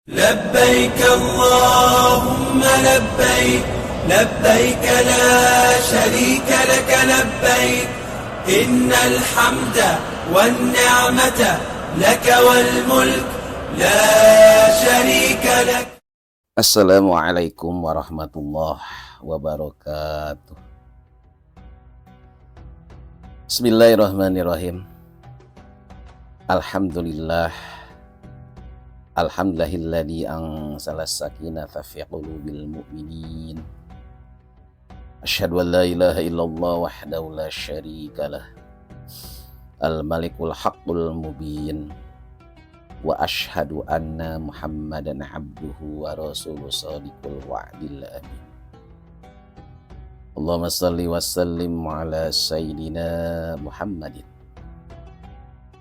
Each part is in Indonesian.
لبيك اللهم لبيك لبيك لا شريك لك لبيك إن الحمد والنعمة لك والملك لا شريك لك. Assalamualaikum warahmatullahi wabarakatuh. Bismillahirrahmanirrahim. Alhamdulillahilladzi anzala sakinata fi qulubil mu'minin. Asyhadu an la ilaha illallah wahdahu la syarikalah. Al-malikul haqqul mubin. Wa asyhadu anna Muhammadan abduhu wa rasuluhu shadiqul wa'dil amin. Allahumma salli wa sallim ala sayyidina Muhammadin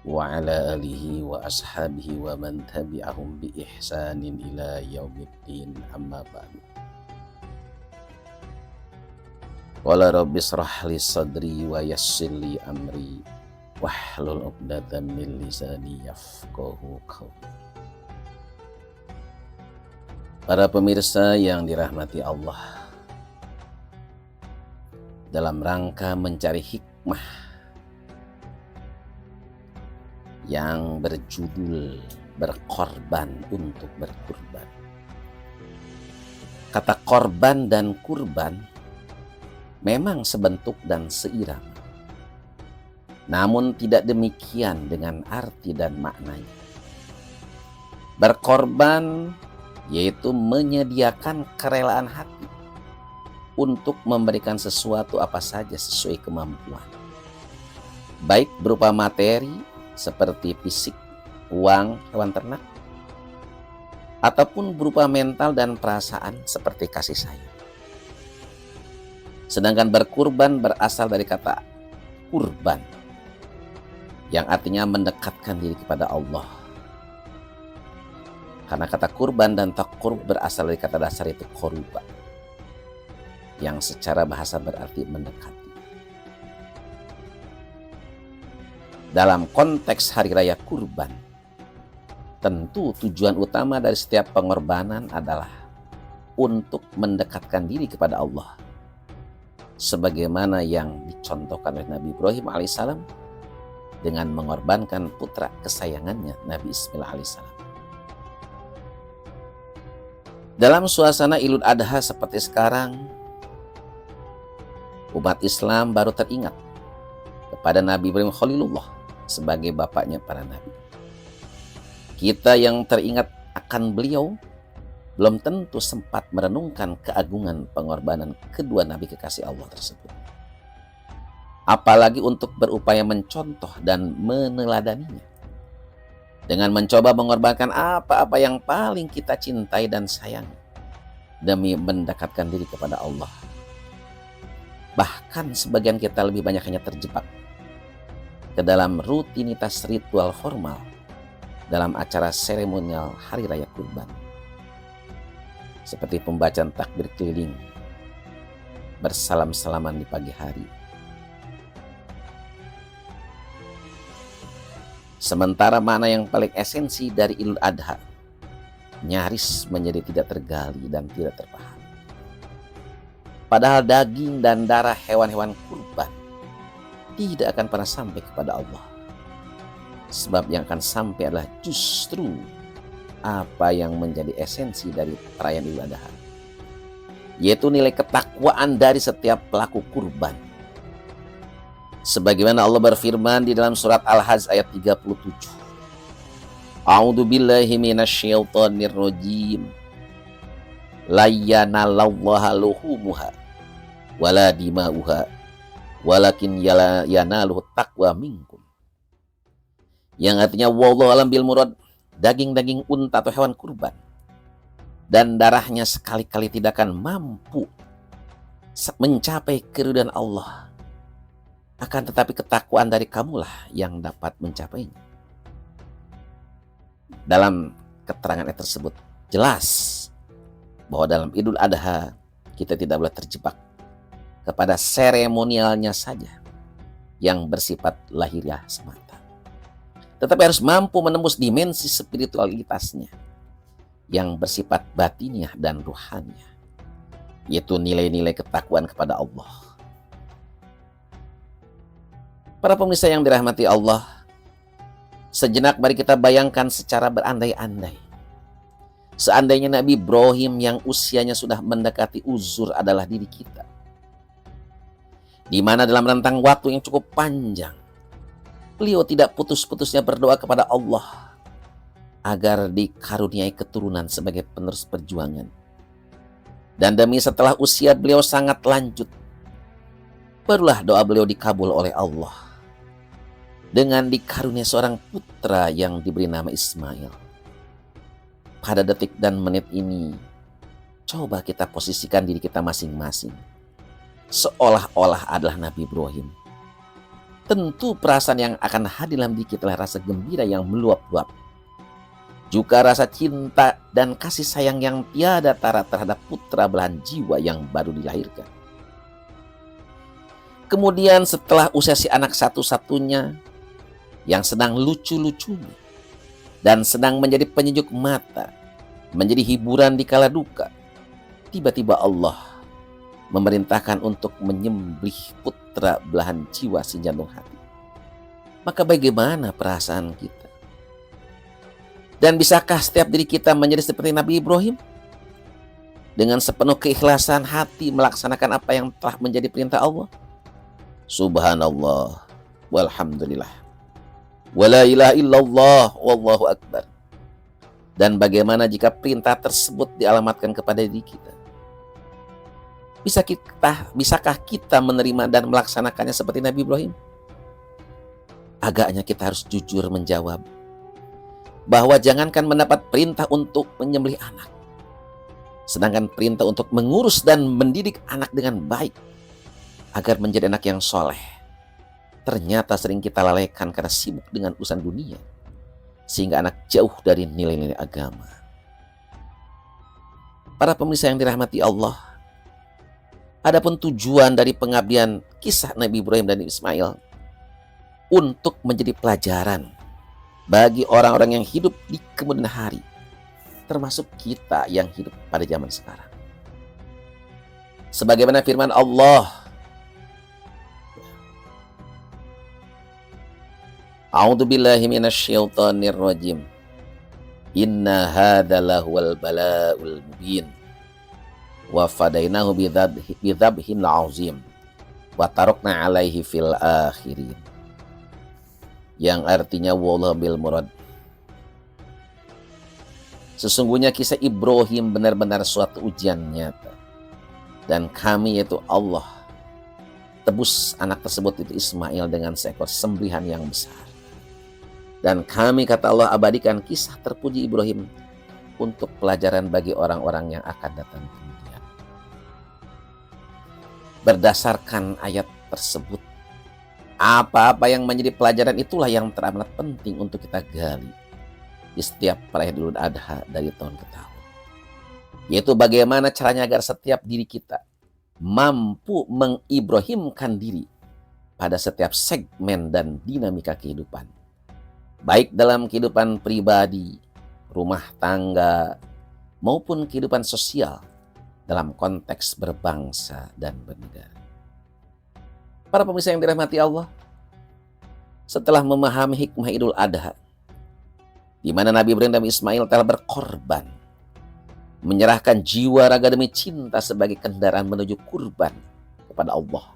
wa ala alihi wa ashabihi wa man tabi'ahum bi ihsanin ila yaumiddin, amma ba'du. Qala rabbi shrah li sadri wa yassir li amri wahlul 'uqdatam min lisani yafqahu qawli. Para pemirsa yang dirahmati Allah, dalam rangka mencari hikmah yang berjudul berkorban untuk berkurban. Kata korban dan kurban memang sebentuk dan seirama, namun tidak demikian dengan arti dan maknanya. Berkorban yaitu menyediakan kerelaan hati untuk memberikan sesuatu apa saja sesuai kemampuan, baik berupa materi seperti fisik, uang, hewan ternak, ataupun berupa mental dan perasaan seperti kasih sayang. Sedangkan berkurban berasal dari kata kurban, yang artinya mendekatkan diri kepada Allah. Karena kata kurban dan takurub berasal dari kata dasar itu koruba, yang secara bahasa berarti mendekati. Dalam konteks hari raya kurban, tentu tujuan utama dari setiap pengorbanan adalah untuk mendekatkan diri kepada Allah, sebagaimana yang dicontohkan oleh Nabi Ibrahim alaihissalam dengan mengorbankan putra kesayangannya Nabi Ismail alaihissalam. Dalam suasana Idul Adha seperti sekarang, umat Islam baru teringat kepada Nabi Ibrahim Khalilullah sebagai bapaknya para nabi. Kita yang teringat akan beliau belum tentu sempat merenungkan keagungan pengorbanan kedua nabi kekasih Allah tersebut, apalagi untuk berupaya mencontoh dan meneladaninya dengan mencoba mengorbankan apa-apa yang paling kita cintai dan sayang demi mendekatkan diri kepada Allah. Bahkan sebagian kita lebih banyak hanya terjebak ke dalam rutinitas ritual formal dalam acara seremonial hari raya kurban, seperti pembacaan takbir keliling, bersalam-salaman di pagi hari. Sementara mana yang paling esensi dari Idul Adha nyaris menjadi tidak tergali dan tidak terpahami. Padahal daging dan darah hewan-hewan kurban tidak akan pernah sampai kepada Allah. Sebab yang akan sampai adalah justru apa yang menjadi esensi dari perayaan Idul Adha, yaitu nilai ketakwaan dari setiap pelaku kurban. Sebagaimana Allah berfirman di dalam surat Al-Hajj ayat 37. A'udzu billahi minasyaitonir rajim. La yanalallaha luhumuha wala dima'uha walakin yanaluhu taqwa minkum. Yang artinya wallahu alam bil murad, daging-daging unta atau hewan kurban dan darahnya sekali-kali tidak akan mampu mencapai keridhaan Allah. Akan tetapi ketakwaan dari kamulah yang dapat mencapainya. Dalam keterangan tersebut jelas bahwa dalam Idul Adha kita tidak boleh terjebak kepada seremonialnya saja yang bersifat lahiriah semata, tetapi harus mampu menembus dimensi spiritualitasnya yang bersifat batiniah dan ruhaniah, yaitu nilai-nilai ketakwaan kepada Allah. Para pemirsa yang dirahmati Allah, sejenak mari kita bayangkan secara berandai-andai. Seandainya Nabi Ibrahim yang usianya sudah mendekati uzur adalah diri kita, di mana dalam rentang waktu yang cukup panjang, beliau tidak putus-putusnya berdoa kepada Allah agar dikaruniai keturunan sebagai penerus perjuangan. Dan demi setelah usia beliau sangat lanjut, barulah doa beliau dikabul oleh Allah dengan dikaruniai seorang putra yang diberi nama Ismail. Pada detik dan menit ini, coba kita posisikan diri kita masing-masing seolah-olah adalah Nabi Ibrahim. Tentu perasaan yang akan hadir dalam diri kita adalah rasa gembira yang meluap-luap, juga rasa cinta dan kasih sayang yang tiada tara terhadap putra belahan jiwa yang baru dilahirkan. Kemudian setelah usia si anak satu-satunya yang sedang lucu-lucunya dan sedang menjadi penyejuk mata, menjadi hiburan di kala duka, tiba-tiba Allah memerintahkan untuk menyembelih putra belahan jiwa si jantung hati. Maka bagaimana perasaan kita? Dan bisakah setiap diri kita menjadi seperti Nabi Ibrahim? Dengan sepenuh keikhlasan hati melaksanakan apa yang telah menjadi perintah Allah? Subhanallah, walhamdulillah, wala ilaha illallah, wallahu akbar. Dan bagaimana jika perintah tersebut dialamatkan kepada diri kita? Bisakah kita menerima dan melaksanakannya seperti Nabi Ibrahim? Agaknya kita harus jujur menjawab bahwa jangankan mendapat perintah untuk menyembelih anak, sedangkan perintah untuk mengurus dan mendidik anak dengan baik agar menjadi anak yang soleh, ternyata sering kita lalaikan karena sibuk dengan urusan dunia, sehingga anak jauh dari nilai-nilai agama. Para pemirsa yang dirahmati Allah, adapun tujuan dari pengabdian kisah Nabi Ibrahim dan Ismail untuk menjadi pelajaran bagi orang-orang yang hidup di kemudian hari, termasuk kita yang hidup pada zaman sekarang. Sebagaimana firman Allah, A'udzu billahi minasyaitonir rajim. Inna hadza lahuwal bala'ul mubin. Wa fadainahu bidzabhin 'azim. Wa tarakna 'alaihi fil akhirin. Yang artinya wallahu bil murad. Sesungguhnya kisah Ibrahim benar-benar suatu ujian nyata. Dan kami yaitu Allah tebus anak tersebut itu Ismail dengan seekor sembelihan yang besar. Dan kami, kata Allah, abadikan kisah terpuji Ibrahim untuk pelajaran bagi orang-orang yang akan datang kemudian. Berdasarkan ayat tersebut, apa-apa yang menjadi pelajaran itulah yang teramat penting untuk kita gali di setiap perayaan Idul Adha dari tahun ke tahun. Yaitu bagaimana caranya agar setiap diri kita mampu mengibrahimkan diri pada setiap segmen dan dinamika kehidupan, baik dalam kehidupan pribadi, rumah tangga, maupun kehidupan sosial dalam konteks berbangsa dan bernegara. Para pemirsa yang dirahmati Allah, setelah memahami hikmah Idul Adha, di mana Nabi Ibrahim dan Ismail telah berkorban, menyerahkan jiwa raga demi cinta sebagai kendaraan menuju kurban kepada Allah.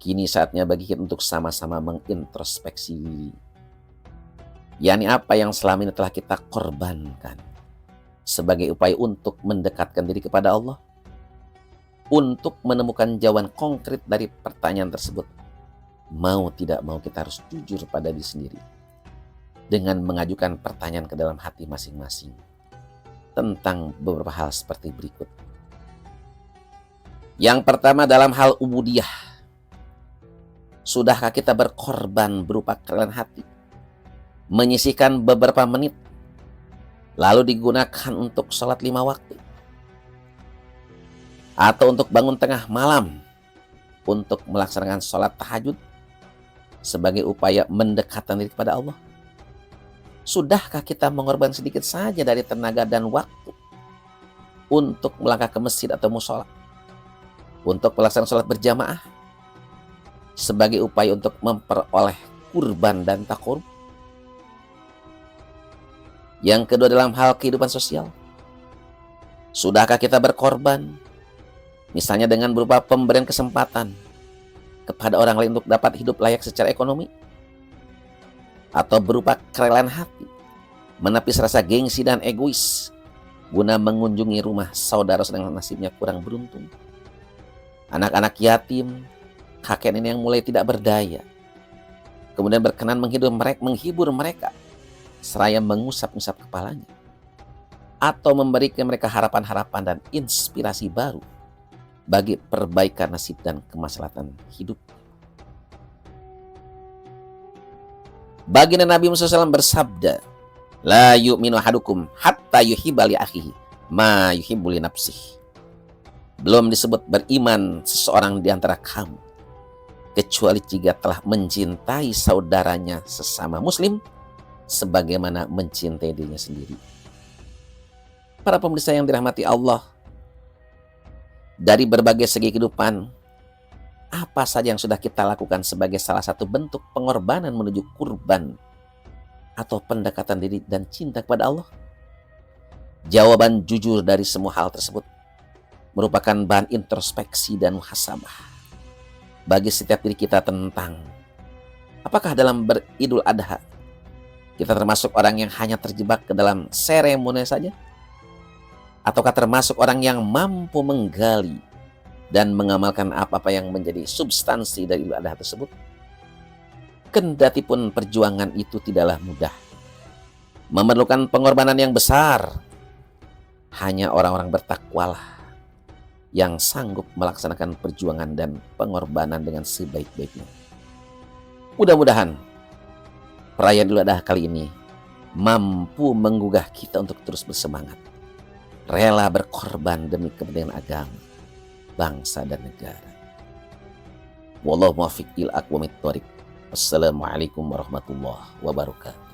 Kini saatnya bagi kita untuk sama-sama mengintrospeksi diri, yakni apa yang selama ini telah kita korbankan sebagai upaya untuk mendekatkan diri kepada Allah. Untuk menemukan jawaban konkret dari pertanyaan tersebut, mau tidak mau kita harus jujur pada diri sendiri dengan mengajukan pertanyaan ke dalam hati masing-masing tentang beberapa hal seperti berikut. Yang pertama, dalam hal ubudiyah, sudahkah kita berkorban berupa kerelaan hati, menyisihkan beberapa menit lalu digunakan untuk sholat 5 waktu, atau untuk bangun tengah malam untuk melaksanakan sholat tahajud sebagai upaya mendekatkan diri kepada Allah? Sudahkah kita mengorbankan sedikit saja dari tenaga dan waktu untuk melangkah ke masjid atau musola, untuk pelaksanaan sholat berjamaah, sebagai upaya untuk memperoleh kurban dan takorup? Yang kedua, dalam hal kehidupan sosial, sudahkah kita berkorban, misalnya dengan berupa pemberian kesempatan kepada orang lain untuk dapat hidup layak secara ekonomi, atau berupa kerelaan hati, menepis rasa gengsi dan egois guna mengunjungi rumah saudara sedang nasibnya kurang beruntung, anak-anak yatim, kakek nenek yang mulai tidak berdaya, kemudian berkenan menghibur mereka seraya mengusap-usap kepalanya, atau memberikan mereka harapan-harapan dan inspirasi baru bagi perbaikan nasib dan kemaslahatan hidup. Baginda Nabi Muhammad SAW bersabda, la yu'minu ahadukum hatta yuhibba li akhihi ma yuhibbu li nafsihi. Belum disebut beriman seseorang di antara kamu kecuali jika telah mencintai saudaranya sesama muslim sebagaimana mencintai dirinya sendiri. Para pemirsa yang dirahmati Allah, dari berbagai segi kehidupan, apa saja yang sudah kita lakukan sebagai salah satu bentuk pengorbanan menuju kurban atau pendekatan diri dan cinta kepada Allah? Jawaban jujur dari semua hal tersebut merupakan bahan introspeksi dan muhasabah bagi setiap diri kita tentang apakah dalam beridul adha kita termasuk orang yang hanya terjebak ke dalam seremoni saja, ataukah termasuk orang yang mampu menggali dan mengamalkan apa-apa yang menjadi substansi dari idul adha tersebut. Kendati pun perjuangan itu tidaklah mudah, memerlukan pengorbanan yang besar, hanya orang-orang bertakwalah yang sanggup melaksanakan perjuangan dan pengorbanan dengan sebaik-baiknya. Mudah-mudahan perayaan Idul Adha kali ini mampu menggugah kita untuk terus bersemangat, rela berkorban demi kepentingan agama, bangsa dan negara. Wallahu muwaffiq ila aqwamit thoriq. Wassalamualaikum warahmatullahi wabarakatuh.